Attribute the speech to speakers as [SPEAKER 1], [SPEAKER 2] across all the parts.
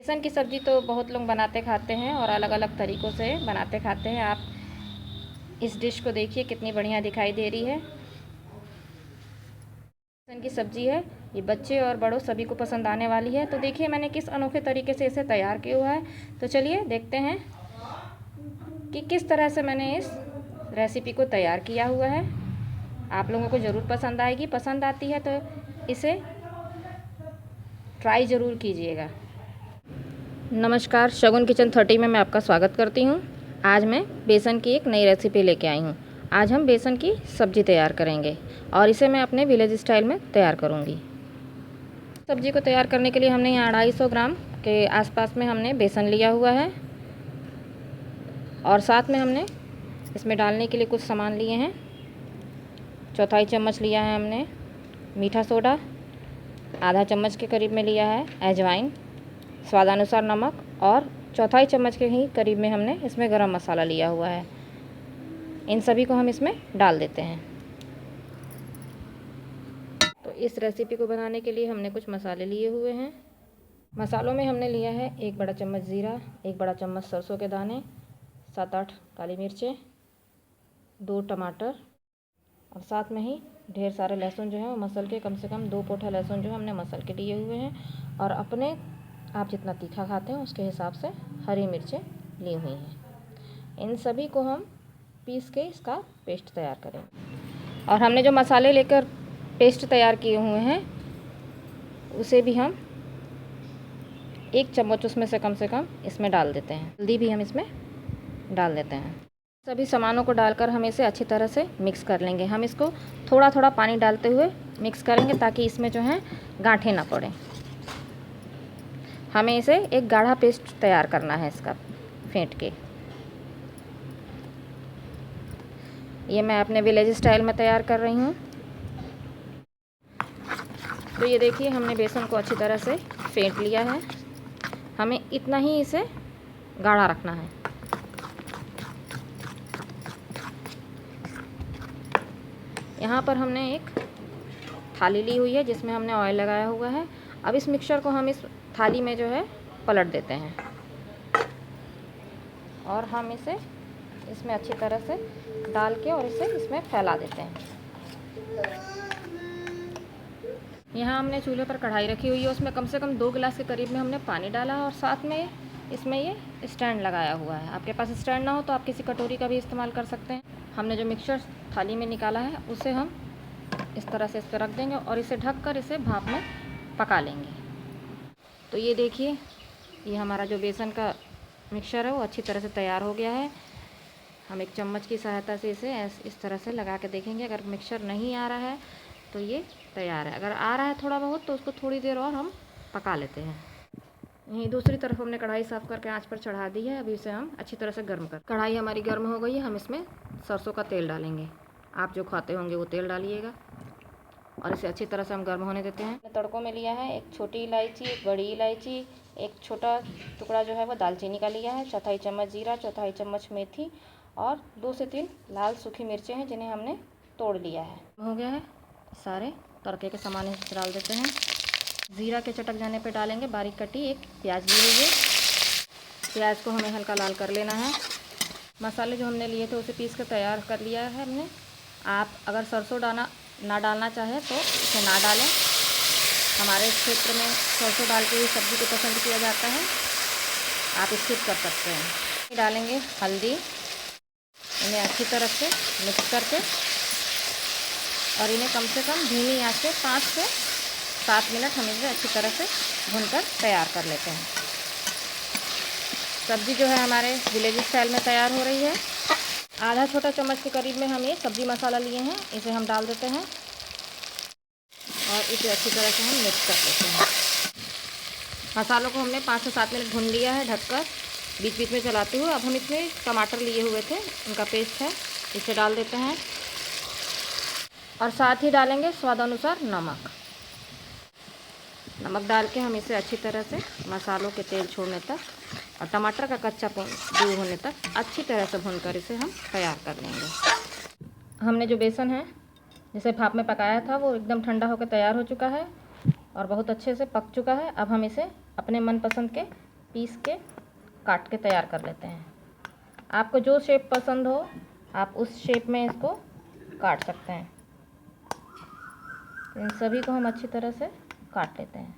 [SPEAKER 1] बेसन की सब्ज़ी तो बहुत लोग बनाते खाते हैं और अलग अलग तरीक़ों से बनाते खाते हैं। आप इस डिश को देखिए कितनी बढ़िया दिखाई दे रही है। बेसन की सब्ज़ी है, ये बच्चे और बड़ों सभी को पसंद आने वाली है। तो देखिए मैंने किस अनोखे तरीके से इसे तैयार किया हुआ है। तो चलिए देखते हैं कि किस तरह से मैंने इस रेसिपी को तैयार किया हुआ है। आप लोगों को ज़रूर पसंद आएगी। पसंद आती है तो इसे ट्राई ज़रूर कीजिएगा। नमस्कार, शगुन किचन 30 में मैं आपका स्वागत करती हूँ। आज मैं बेसन की एक नई रेसिपी लेके आई हूँ। आज हम बेसन की सब्ज़ी तैयार करेंगे और इसे मैं अपने विलेज स्टाइल में तैयार करूँगी। सब्ज़ी को तैयार करने के लिए हमने यहाँ 250 ग्राम के आसपास में हमने बेसन लिया हुआ है और साथ में हमने इसमें डालने के लिए कुछ सामान लिए हैं। चौथाई चम्मच लिया है हमने मीठा सोडा, आधा चम्मच के करीब में लिया है अजवाइन, स्वादानुसार नमक और चौथाई चम्मच के ही करीब में हमने इसमें गरम मसाला लिया हुआ है। इन सभी को हम इसमें डाल देते हैं। तो इस रेसिपी को बनाने के लिए हमने कुछ मसाले लिए हुए हैं। मसालों में हमने लिया है 1 बड़ा चम्मच ज़ीरा, 1 बड़ा चम्मच सरसों के दाने, 7-8 काली मिर्चें, 2 टमाटर और साथ में ही ढेर सारे लहसुन जो है वो मसल के, कम से कम 2 पोठा लहसुन जो है हमने मसल के लिए हुए हैं और अपने आप जितना तीखा खाते हैं उसके हिसाब से हरी मिर्चें ली हुई हैं। इन सभी को हम पीस के इसका पेस्ट तैयार करेंगे और हमने जो मसाले लेकर पेस्ट तैयार किए हुए हैं उसे भी हम 1 चम्मच उसमें से कम इसमें डाल देते हैं। हल्दी भी हम इसमें डाल देते हैं। सभी सामानों को डालकर हम इसे अच्छी तरह से मिक्स कर लेंगे। हम इसको थोड़ा थोड़ा पानी डालते हुए मिक्स करेंगे ताकि इसमें जो है गांठें ना पड़े। हमें इसे एक गाढ़ा पेस्ट तैयार करना है इसका फेंट के। ये मैं अपने विलेज स्टाइल में तैयार कर रही हूँ। तो ये देखिए हमने बेसन को अच्छी तरह से फेंट लिया है। हमें इतना ही इसे गाढ़ा रखना है। यहाँ पर हमने एक थाली ली हुई है जिसमें हमने ऑयल लगाया हुआ है। अब इस मिक्सचर को हम इस थाली में जो है पलट देते हैं और हम इसे इसमें अच्छी तरह से डाल के और इसे इसमें फैला देते हैं। यहाँ हमने चूल्हे पर कढ़ाई रखी हुई है, उसमें कम से कम 2 गिलास के करीब में हमने पानी डाला है और साथ में इसमें ये स्टैंड लगाया हुआ है। आपके पास स्टैंड ना हो तो आप किसी कटोरी का भी इस्तेमाल कर सकते हैं। हमने जो मिक्सचर थाली में निकाला है उसे हम इस तरह से इस पर रख देंगे और इसे ढककर इसे भाप में पका लेंगे। तो ये देखिए ये हमारा जो बेसन का मिक्सचर है वो अच्छी तरह से तैयार हो गया है। हम एक चम्मच की सहायता से इसे इस तरह से लगा के देखेंगे। अगर मिक्सचर नहीं आ रहा है तो ये तैयार है। अगर आ रहा है थोड़ा बहुत तो उसको थोड़ी देर और हम पका लेते हैं। यहीं दूसरी तरफ हमने कढ़ाई साफ़ करके आंच पर चढ़ा दी है। अभी इसे हम अच्छी तरह से गर्म कर, कढ़ाई हमारी गर्म हो गई है। हम इसमें सरसों का तेल डालेंगे। आप जो खाते होंगे वो तेल डालिएगा और इसे अच्छी तरह से हम गर्म होने देते हैं। तड़कों में लिया है 1 छोटी इलायची, 1 बड़ी इलायची, 1 छोटा टुकड़ा जो है वो दालचीनी का लिया है, चौथाई चम्मच जीरा, चौथाई चम्मच मेथी और 2 से 3 लाल सूखी मिर्चें हैं जिन्हें हमने तोड़ लिया है। हो गया है, सारे तड़के के सामान इसमें डाल देते हैं। ज़ीरा के चटक जाने पे डालेंगे बारीक कटी 1 प्याज ली हुई है। प्याज को हमें हल्का लाल कर लेना है। मसाले जो हमने लिए थे उसे पीस कर तैयार कर लिया है हमने। आप अगर सरसों ना डालना चाहें तो इसे ना डालें। हमारे क्षेत्र में सरसों डाल के ही सब्ज़ी को पसंद किया जाता है, आप स्किप कर सकते हैं। डालेंगे हल्दी, इन्हें अच्छी तरह से मिक्स करके और इन्हें कम से कम धीमी आंच से 5 से 7 मिनट हम इसे अच्छी तरह से भूनकर तैयार कर लेते हैं। सब्ज़ी जो है हमारे विलेज स्टाइल में तैयार हो रही है। आधा छोटा चम्मच के करीब में हम ये सब्ज़ी मसाला लिए हैं, इसे हम डाल देते हैं और इसे अच्छी तरह से हम मिक्स कर देते हैं। मसालों को हमने 5 से 7 मिनट भून लिया है ढककर, बीच बीच में चलाते हुए। अब हम इसमें टमाटर लिए हुए थे उनका पेस्ट है, इसे डाल देते हैं और साथ ही डालेंगे स्वादानुसार नमक। नमक डाल के हम इसे अच्छी तरह से मसालों के तेल छोड़ने तक और टमाटर का कच्चापन दूर होने तक अच्छी तरह से भूनकर इसे हम तैयार कर लेंगे। हमने जो बेसन है जिसे भाप में पकाया था वो एकदम ठंडा होकर तैयार हो चुका है और बहुत अच्छे से पक चुका है। अब हम इसे अपने मनपसंद के पीस के काट के तैयार कर लेते हैं। आपको जो शेप पसंद हो आप उस शेप में इसको काट सकते हैं। इन सभी को हम अच्छी तरह से काट लेते हैं।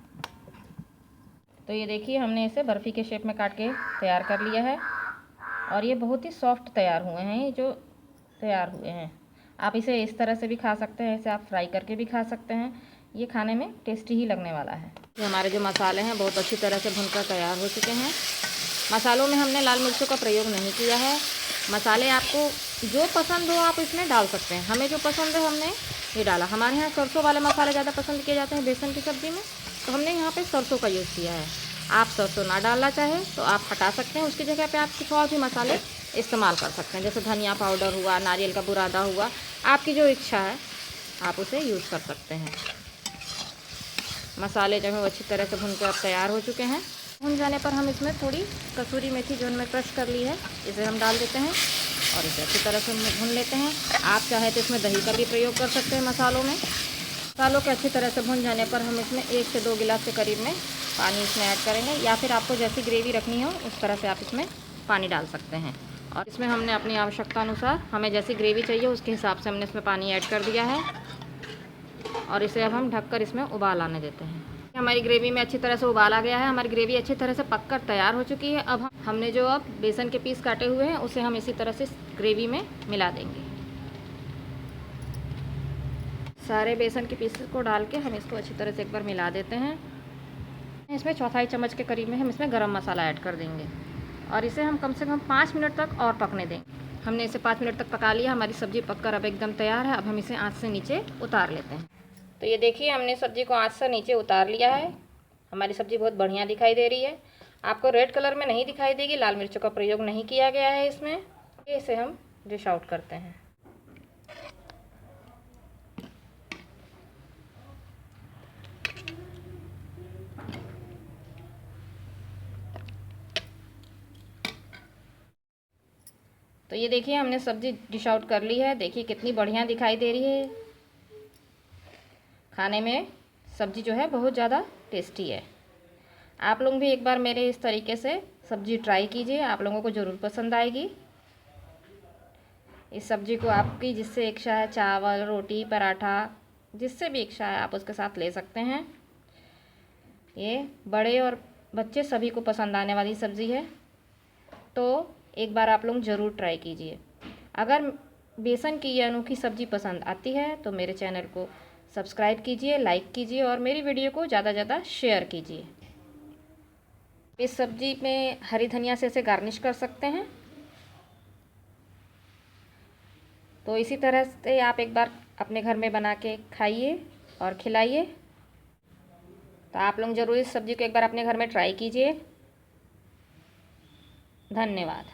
[SPEAKER 1] तो ये देखिए हमने इसे बर्फ़ी के शेप में काट के तैयार कर लिया है और ये बहुत ही सॉफ्ट तैयार हुए हैं। ये जो तैयार हुए हैं आप इसे इस तरह से भी खा सकते हैं, इसे आप फ्राई करके भी खा सकते हैं। ये खाने में टेस्टी ही लगने वाला है। ये हमारे जो मसाले हैं बहुत अच्छी तरह से भुनकर तैयार हो चुके हैं। मसालों में हमने लाल मिर्चों का प्रयोग नहीं किया है। मसाले आपको जो पसंद हो आप इसमें डाल सकते हैं। हमें जो पसंद है हमने ये डाला। हमारे यहाँ सरसों वाले मसाले ज़्यादा पसंद किए जाते हैं बेसन की सब्ज़ी में, तो हमने यहाँ पे सरसों का यूज़ किया है। आप सरसों ना डालना चाहें तो आप हटा सकते हैं, उसकी जगह पे आप कुछ और भी मसाले इस्तेमाल कर सकते हैं, जैसे धनिया पाउडर हुआ, नारियल का बुरादा हुआ, आपकी जो इच्छा है आप उसे यूज़ कर सकते हैं। मसाले जो है वो अच्छी तरह से भुनकर अब तैयार हो चुके हैं। भुन जाने पर हम इसमें थोड़ी कसूरी मेथी जो हमने क्रश कर ली है इसे हम डाल देते हैं और इसे अच्छी तरह से भून लेते हैं। आप चाहे तो इसमें दही का भी प्रयोग कर सकते हैं मसालों में। मसालों के अच्छी तरह से भुन जाने पर हम इसमें 1 से 2 गिलास के करीब में पानी इसमें ऐड करेंगे, या फिर आपको जैसी ग्रेवी रखनी हो उस तरह से आप इसमें पानी डाल सकते हैं। और इसमें हमने अपनी आवश्यकता अनुसार हमें जैसी ग्रेवी चाहिए उसके हिसाब से हमने इसमें पानी ऐड कर दिया है और इसे अब हम ढककर इसमें उबाल आने देते हैं। हमारी ग्रेवी में अच्छी तरह से उबाल आ गया है। हमारी ग्रेवी अच्छी तरह से पककर तैयार हो चुकी है। अब हमने जो अब बेसन के पीस काटे हुए हैं उसे हम इसी तरह से ग्रेवी में मिला देंगे। सारे बेसन के पीसेस को डाल के हम इसको अच्छी तरह से एक बार मिला देते हैं। इसमें 1/4 चम्मच के करीब में हम इसमें गरम मसाला ऐड कर देंगे और इसे हम कम से कम 5 मिनट तक और पकने देंगे। हमने इसे 5 मिनट तक पका लिया। हमारी सब्ज़ी पककर अब एकदम तैयार है। अब हम इसे आँच से नीचे उतार लेते हैं। तो ये देखिए हमने सब्ज़ी को आँच से नीचे उतार लिया है। हमारी सब्ज़ी बहुत बढ़िया दिखाई दे रही है। आपको रेड कलर में नहीं दिखाई देगी, लाल मिर्चों का प्रयोग नहीं किया गया है इसमें। इसे हम डिश आउट करते हैं। तो ये देखिए हमने सब्ज़ी डिश आउट कर ली है। देखिए कितनी बढ़िया दिखाई दे रही है। खाने में सब्ज़ी जो है बहुत ज़्यादा टेस्टी है। आप लोग भी एक बार मेरे इस तरीके से सब्ज़ी ट्राई कीजिए, आप लोगों को ज़रूर पसंद आएगी। इस सब्ज़ी को आपकी जिससे इच्छा है चावल, रोटी, पराठा, जिससे भी इच्छा है आप उसके साथ ले सकते हैं। ये बड़े और बच्चे सभी को पसंद आने वाली सब्ज़ी है, तो एक बार आप लोग ज़रूर ट्राई कीजिए। अगर बेसन की ये अनोखी सब्ज़ी पसंद आती है तो मेरे चैनल को सब्सक्राइब कीजिए, लाइक कीजिए और मेरी वीडियो को ज़्यादा से ज़्यादा शेयर कीजिए। इस सब्ज़ी में हरी धनिया से इसे गार्निश कर सकते हैं। तो इसी तरह से आप एक बार अपने घर में बना के खाइए और खिलाइए। तो आप लोग ज़रूर इस सब्ज़ी को एक बार अपने घर में ट्राई कीजिए। धन्यवाद।